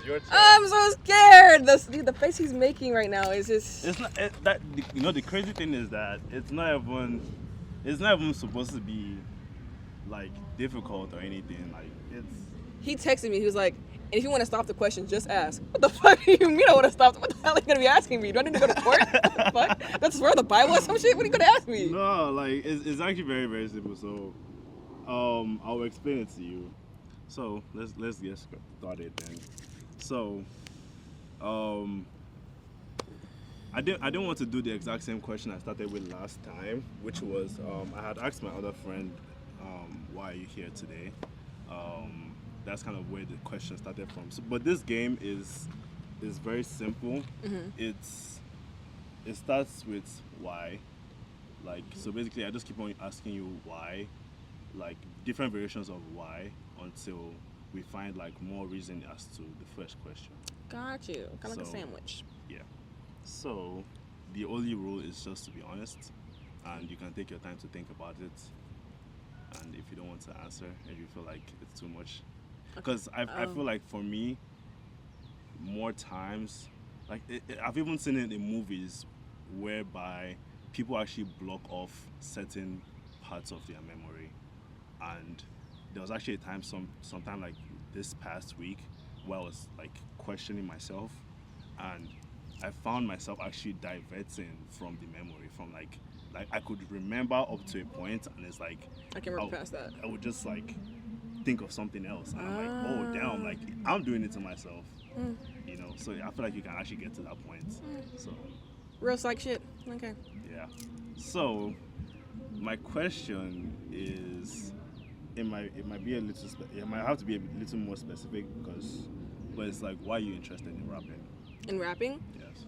your turn. I'm so scared. The face he's making right now is just. It's not that the crazy thing is that it's not even supposed to be like difficult or anything. Like it's. He texted me. He was like, "If you want to stop the question, just ask." What the fuck do you mean I want to stop? What the hell are you gonna be asking me? Do I need to go to court? What the fuck? That's where the Bible or some shit. What are you gonna ask me? No, like it's actually very very simple. So, I'll explain it to you. So let's get started then. So, I didn't want to do the exact same question I started with last time, which was I had asked my other friend, why are you here today? That's kind of where the question started from. So, but this game is very simple. Mm-hmm. It starts with why. Like so basically I just keep on asking you why, like different variations of why until we find like more reason as to the first question. Got you. Kind of like a So- sandwich. Yeah. So the only rule is just to be honest, and you can take your time to think about it. And if you don't want to answer, if you feel like it's too much, because I feel like for me, more times, like I've even seen it in movies, whereby people actually block off certain parts of their memory, and there was actually a time sometime like this past week where I was like questioning myself, and I found myself actually diverting from the memory from like I could remember up to a point, and it's like I can remember past that. I would just like think of something else, and I'm like, oh damn, like I'm doing it to myself, you know. So I feel like you can actually get to that point. So Real psych shit. Okay. yeah. So my question is, it might be a little it might have to be a little more specific but it's like, why are you interested in rapping? In rapping, Yes.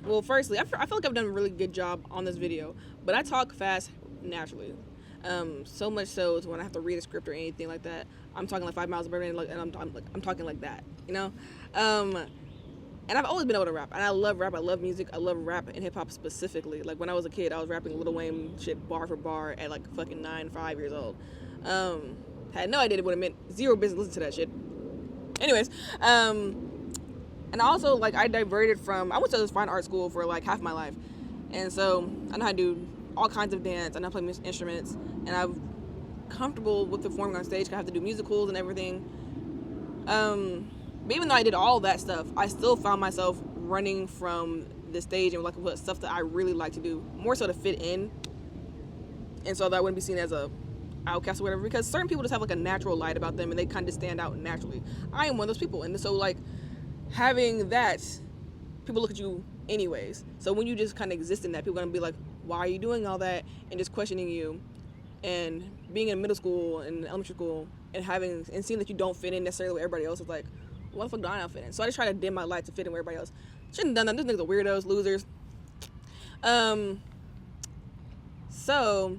well, firstly, I feel like I've done a really good job on this video, but I talk fast naturally. So much so to when I have to read a script or anything like that, I'm talking like 5 miles per minute, and I'm talking like that, you know. And I've always been able to rap, and I love rap. I love music. I love rap and hip hop specifically. Like when I was a kid, I was rapping Lil Wayne shit bar for bar at like fucking 5 years old. Had no idea what it meant. Zero business listening to that shit. Anyways, and also like I diverted from. I went to this fine art school for like half my life, and so I know how to do all kinds of dance. I know how to play instruments, and I'm comfortable with performing on stage. 'Cause I have to do musicals and everything. But even though I did all that stuff, I still found myself running from the stage and like what stuff that I really like to do, more so to fit in, and so that I wouldn't be seen as a outcast or whatever. Because certain people just have like a natural light about them, and they kind of stand out naturally. I am one of those people, and so like having that, people look at you anyways. So when you just kind of exist in that, people are gonna be like, "Why are you doing all that?" and just questioning you. And being in middle school and elementary school and seeing that you don't fit in necessarily with everybody else is like, what the fuck do I not fit in? So I just try to dim my light to fit in with everybody else. Shouldn't have done that. These niggas are weirdos, losers. So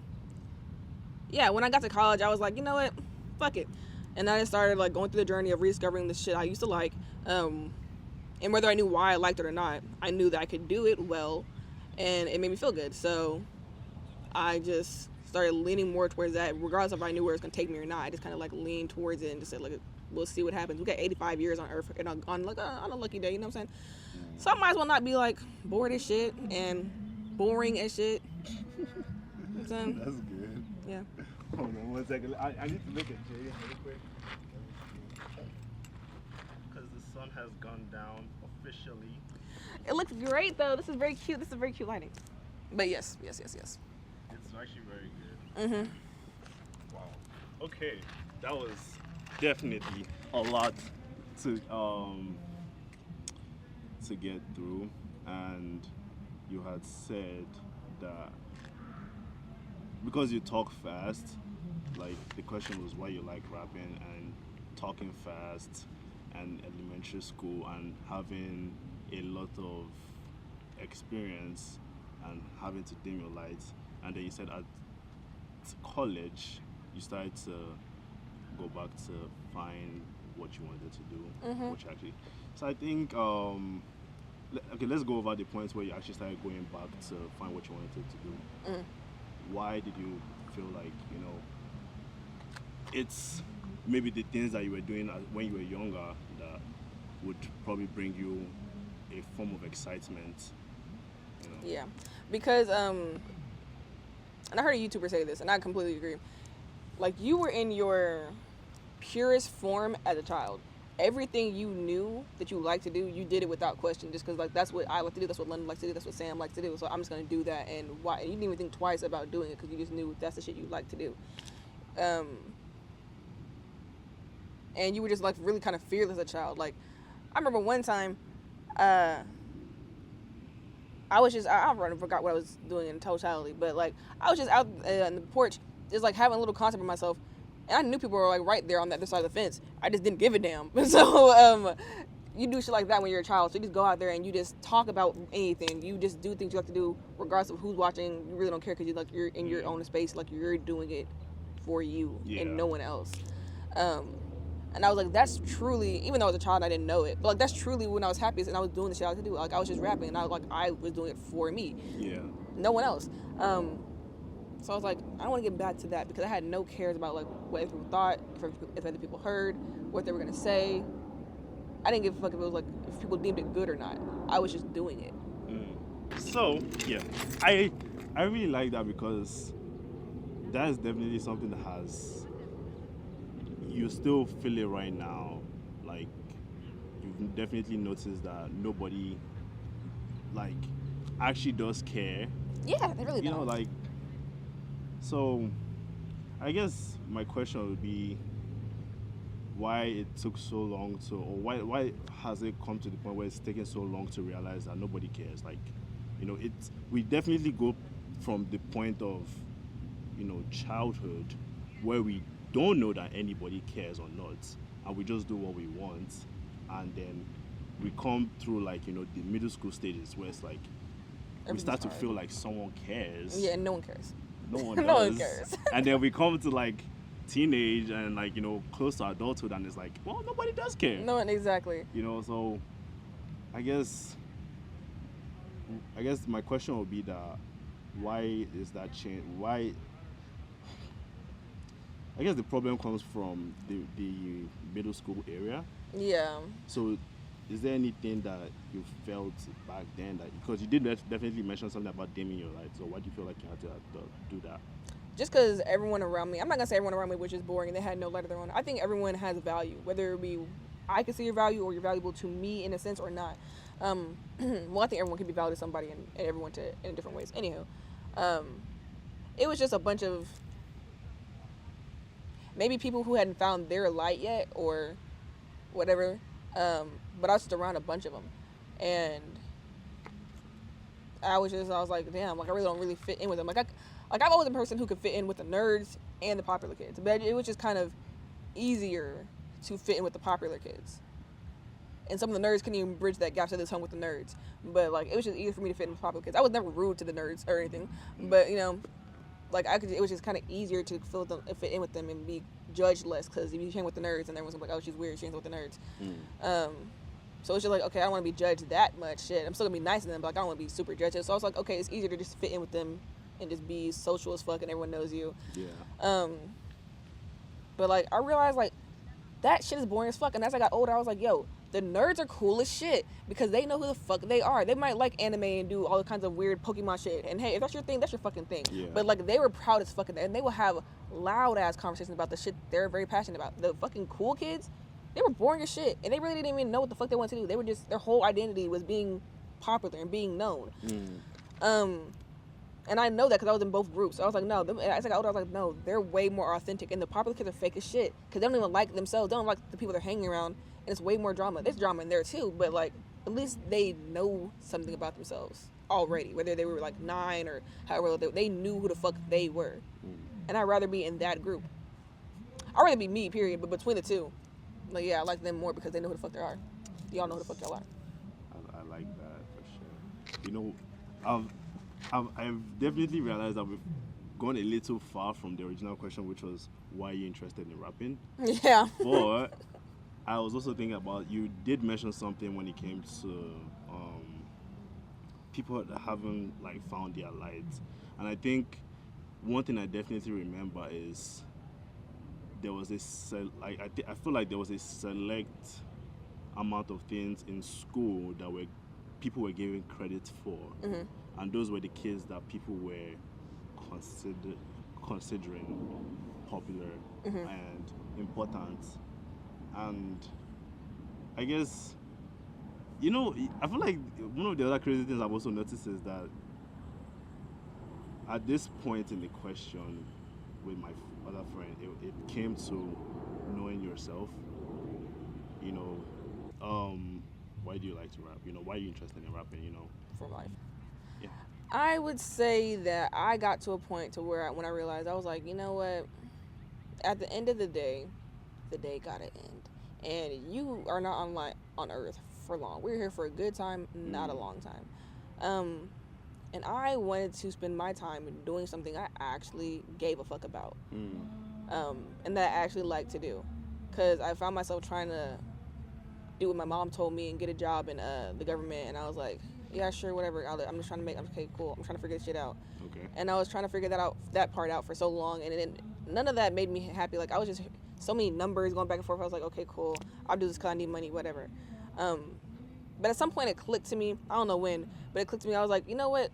yeah, when I got to college, I was like, you know what? Fuck it. And I just started like going through the journey of rediscovering the shit I used to like. And whether I knew why I liked it or not, I knew that I could do it well, and it made me feel good. So I just started leaning more towards that, regardless of if I knew where it's gonna take me or not. I just kind of like leaned towards it and just said, like, we'll see what happens. We got 85 years on Earth, and on like on a lucky day, you know what I'm saying? So I might as well not be like bored as shit and boring as shit. You know what I'm saying? That's good. Yeah. Hold on 1 second. I need to look at Jay real quick. Because the sun has gone down officially. It looks great though. This is very cute. This is very cute lighting. But yes. It's actually very good. Mhm. Wow. Okay, that was definitely a lot to get through, and you had said that because you talk fast, like the question was why you like rapping, and talking fast, and elementary school, and having a lot of experience and having to dim your lights, and then you said at college you started to go back to find what you wanted to do, which actually, so I think okay, let's go over the points where you actually started going back to find what you wanted to do. Why did you feel like, you know, it's maybe the things that you were doing when you were younger that would probably bring you a form of excitement, you know. Yeah, because and I heard a YouTuber say this, and I completely agree. Like, you were in your purest form as a child. Everything you knew that you liked to do, you did it without question, just because like that's what I like to do, that's what London likes to do, that's what Sam likes to do. So I'm just gonna do that, and why? You didn't even think twice about doing it because you just knew that's the shit you like to do. And you were just like really kind of fearless as a child. Like, I remember one time, I was just I forgot what I was doing in totality, but like I was just out on the porch, just like having a little concert with myself, and I knew people were like right there on the other side of the fence. I just didn't give a damn. So you do shit like that when you're a child. So you just go out there and you just talk about anything. You just do things you like to do, regardless of who's watching. You really don't care because you're in your own space, like you're doing it for you and no one else. And I was like, that's truly, even though I was a child, I didn't know it. But like, that's truly when I was happiest, and I was doing the shit I like to do. Like, I was just rapping, and I was doing it for me. Yeah. No one else. So I was like, I want to get back to that because I had no cares about like what other people thought, if other people heard, what they were gonna say. I didn't give a fuck if it was like if people deemed it good or not. I was just doing it. So yeah, I really like that because that is definitely something that has. You still feel it right now, like you've definitely noticed that nobody like actually does care. Yeah, they really don't. You know, like, so I guess my question would be why it took so long to, or why has it come to the point where it's taken so long to realize that nobody cares? Like, you know, we definitely go from the point of, you know, childhood where we don't know that anybody cares or not, and we just do what we want, and then we come through like, you know, the middle school stages where it's like we start to feel like someone cares. Yeah, and no one cares. No one does. No one cares. And then we come to like teenage and like, you know, close to adulthood, and it's like, well, nobody does care. No one, exactly. You know, so I guess my question would be that why is that change? Why? I guess the problem comes from the middle school area. Yeah. So, is there anything that you felt back then that, because you did definitely mention something about dimming your light? So, why do you feel like you had to do that? Just because everyone around me, I'm not gonna say everyone around me, which is boring, they had no light of their own. I think everyone has value, whether it be I can see your value or you're valuable to me in a sense or not. Well, I think everyone can be valuable to somebody and everyone in different ways. Anywho, it was just a bunch of maybe people who hadn't found their light yet or whatever, but I was just around a bunch of them, and I was like, damn, like I really don't really fit in with them. Like I've always been a person who could fit in with the nerds and the popular kids, but it was just kind of easier to fit in with the popular kids. And some of the nerds couldn't even bridge that gap, so this hung with the nerds. But like it was just easier for me to fit in with popular kids. I was never rude to the nerds or anything, but you know, like it was just kind of easier to fit in with them and be judged less, because if you hang with the nerds and everyone's like, oh, she's weird, she hangs with the nerds. So it's just like, okay, I don't want to be judged that much. Shit, I'm still gonna be nice to them, but like, I don't want to be super judged. So I was like, okay, it's easier to just fit in with them and just be social as fuck and everyone knows you. Yeah. But like I realized like that shit is boring as fuck. And as I got older, I was like, yo, the nerds are cool as shit because they know who the fuck they are. They might like anime and do all kinds of weird Pokemon shit. And hey, if that's your thing, that's your fucking thing. Yeah. But like they were proud as fucking, and they will have loud ass conversations about the shit they're very passionate about. The fucking cool kids, they were boring as shit, and they really didn't even know what the fuck they wanted to do. They were just, their whole identity was being popular and being known. And I know that because I was in both groups. So I was like, no. As I got older, I was like, no, they're way more authentic. And the popular kids are fake as shit because they don't even like themselves. They don't like the people they're hanging around. And it's way more drama. There's drama in there too, but like at least they know something about themselves already. Whether they were like 9 or however, they knew who the fuck they were. And I'd rather be in that group. I'd rather be me, period. But between the two, like yeah, I like them more because they know who the fuck they are. Y'all know who the fuck y'all are. I like that for sure. You know, I've definitely realized that we've gone a little far from the original question, which was why are you interested in rapping? Yeah. But I was also thinking about, you did mention something when it came to people that haven't like found their light, and I think one thing I definitely remember is there was I feel like there was a select amount of things in school that people were giving credit for, and those were the kids that people were considering popular and important. And I guess, I feel like one of the other crazy things I've also noticed is that at this point in the question with my other friend, it came to knowing yourself. Why do you like to rap? Why are you interested in rapping? For life. Yeah. I would say that I got to a point to where when I realized, I was like, you know what? At the end of the day gotta end, and you are not on Earth for long. We're here for a good time, not a long time. And I wanted to spend my time doing something I actually gave a fuck about, and that I actually like to do, because I found myself trying to do what my mom told me and get a job in the government, and I was like, yeah, sure, whatever. I'm just trying to okay, cool. I'm trying to figure this shit out. Okay. And I was trying to figure that part out for so long, and then none of that made me happy. Like, I was just so many numbers going back and forth. I was like, okay, cool. I'll do this because I need money, whatever. But at some point it clicked to me. I don't know when, but it clicked to me. I was like, you know what?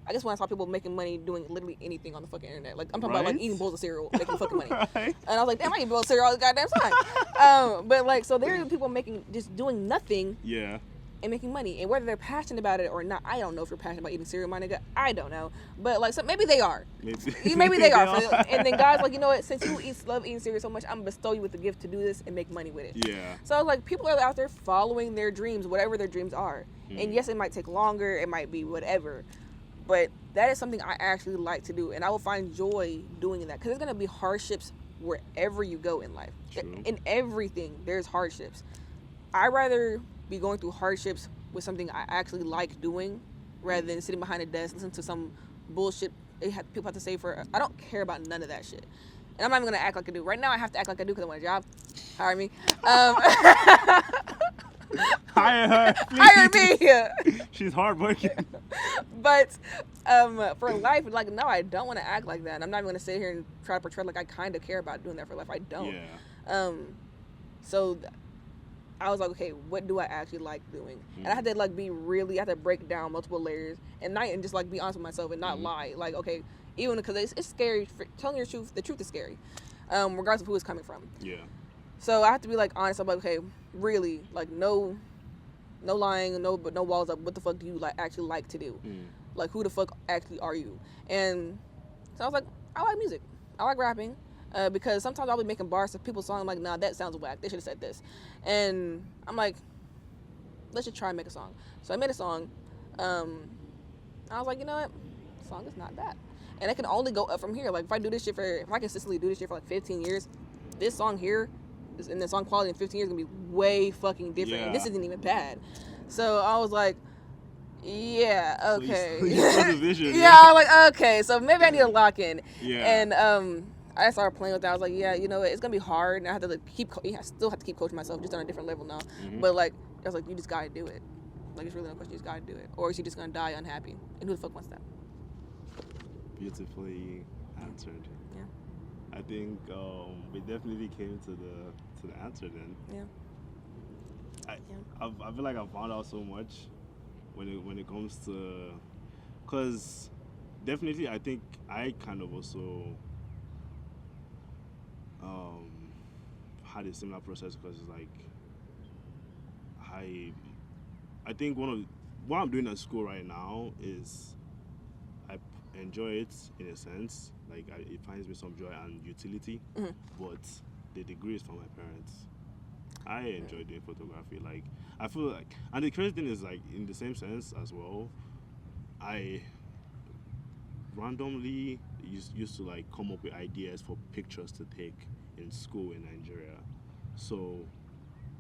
I just want to saw people making money doing literally anything on the fucking internet. Like, I'm talking about like eating bowls of cereal, making fucking money. And I was like, damn, I eat bowls of cereal all the goddamn time. But like, so there are people just doing nothing. Yeah. And making money, and whether they're passionate about it or not, I don't know if you're passionate about eating cereal, my nigga. I don't know, but like, so maybe they are. Maybe they are. And then God's like, you know what? Since you love eating cereal so much, I'm gonna bestow you with the gift to do this and make money with it. Yeah. So I was like, people are out there following their dreams, whatever their dreams are. And yes, it might take longer, it might be whatever, but that is something I actually like to do, and I will find joy doing that, because there's gonna be hardships wherever you go in life. True. In everything, there's hardships. I'd rather be going through hardships with something I actually like doing, rather than sitting behind a desk listening to some bullshit people have to say for. I don't care about none of that shit, and I'm not even gonna act like I do. Right now, I have to act like I do because I want a job. Hire me. Hire her. Please. Hire me. She's hardworking. But for life, like, no, I don't want to act like that. I'm not even gonna sit here and try to portray like I kind of care about doing that for life. I don't. Yeah. So I was like, okay, what do I actually like doing? And I had to like I had to break down multiple layers and just like be honest with myself and not lie. Like, okay, even because it's scary, telling your truth. The truth is scary, regardless of who it's coming from. Yeah. So I have to be like honest. I'm like, okay, really, like no lying, no walls up. What the fuck do you actually like to do? Like, who the fuck actually are you? And so I was like, I like music. I like rapping. Because sometimes I'll be making bars to people's songs. I'm like, nah, that sounds whack. They should have said this. And I'm like, let's just try and make a song. So I made a song. I was like, you know what? The song is not bad. And it can only go up from here. Like, if I consistently do this shit for like 15 years, this song here, and the song quality in 15 years is going to be way fucking different. Yeah. And this isn't even bad. So I was like, yeah, okay. So you saw the vision. Yeah, I'm like, okay, so maybe I need to lock in. Yeah. And I started playing with that. I was like, yeah, you know what? It's gonna be hard, and I have to I still have to keep coaching myself, just on a different level now. But like, I was like, you just gotta do it. Like, it's really no question. You just gotta do it, or is you just gonna die unhappy? And who the fuck wants that? Beautifully answered. Yeah. I think we definitely came to the answer then. Yeah. I feel like I found out so much when it comes to, because definitely I think I kind of also had a similar process, because it's like I think what I'm doing at school right now is I enjoy it in a sense, like it finds me some joy and utility, but the degree is from my parents. I enjoy doing photography. Like, I feel like, and the crazy thing is, like, in the same sense as well, I randomly used to like come up with ideas for pictures to take in school in Nigeria. So,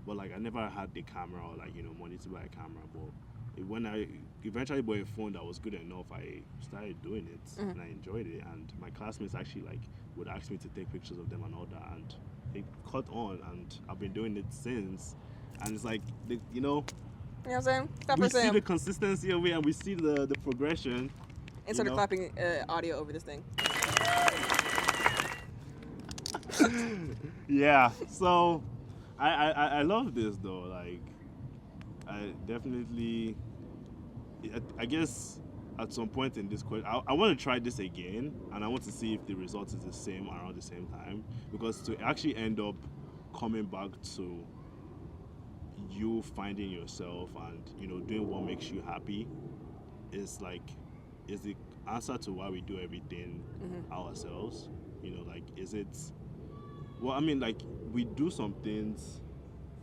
but like I never had the camera or like, money to buy a camera. But when I eventually bought a phone that was good enough, I started doing it and I enjoyed it. And my classmates actually like would ask me to take pictures of them and all that, and it caught on, and I've been doing it since. And it's like, You know what I'm saying? we see the consistency of it, and we see the progression. Insert a clapping audio over this thing. Yeah. So, I love this though. Like, I definitely. I guess at some point in this question, I want to try this again, and I want to see if the result is the same around the same time. Because to actually end up coming back to you finding yourself and doing what makes you happy is the answer to why we do everything ourselves. Like, is it? Well, I mean, like, we do some things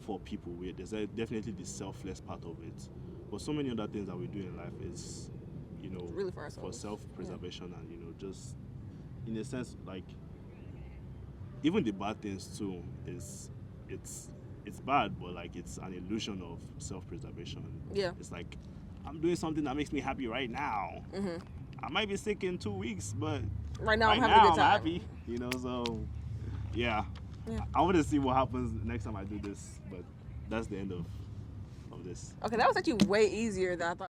for people. There's definitely the selfless part of it, but so many other things that we do in life is, Really for for ourselves. self-preservation and just in a sense, like, even the bad things too it's bad, but like it's an illusion of self-preservation. Yeah. It's like, I'm doing something that makes me happy right now. I might be sick in 2 weeks, but Right now, right I'm having now a good time. I'm happy. So yeah. Yeah. I want to see what happens next time I do this, but that's the end of this. Okay, that was actually way easier than I thought.